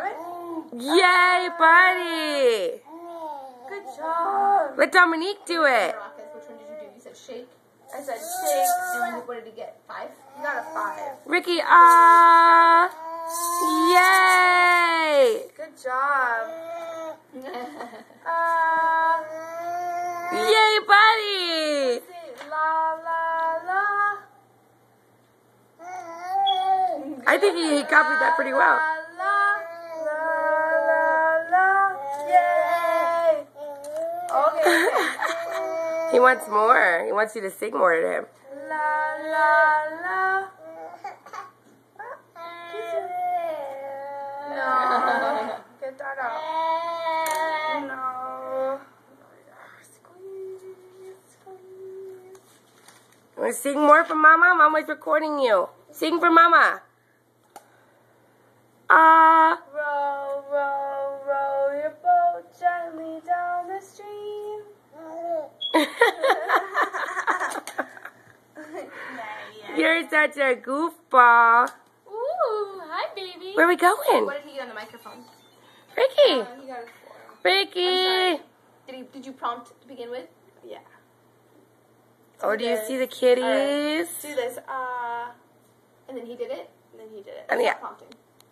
grab it? Yay, buddy! Good job. Let Dominique do it. Which one did you do? You said shake. I said shake. And what did he get? 5? You got a 5. Ricky, yay! Good job. Yay, buddy! La la la. I think he copied that pretty well. La la la. Yay! Okay. He wants more. He wants you to sing more to him. La la la. No. Get that out. No. Squeeze, squeeze. You want to sing more for Mama? Mama's recording you. Sing for Mama. Row, row, row your boat gently down the stream. You're such a goofball. Ooh, hi, baby. Where are we going? What did he get on the microphone? Ricky. He got a 4. Ricky. Did you prompt to begin with? Yeah. Oh, do you see the kitties? Right. Do this. And then he did it. And then he did it. And yeah. Prompting.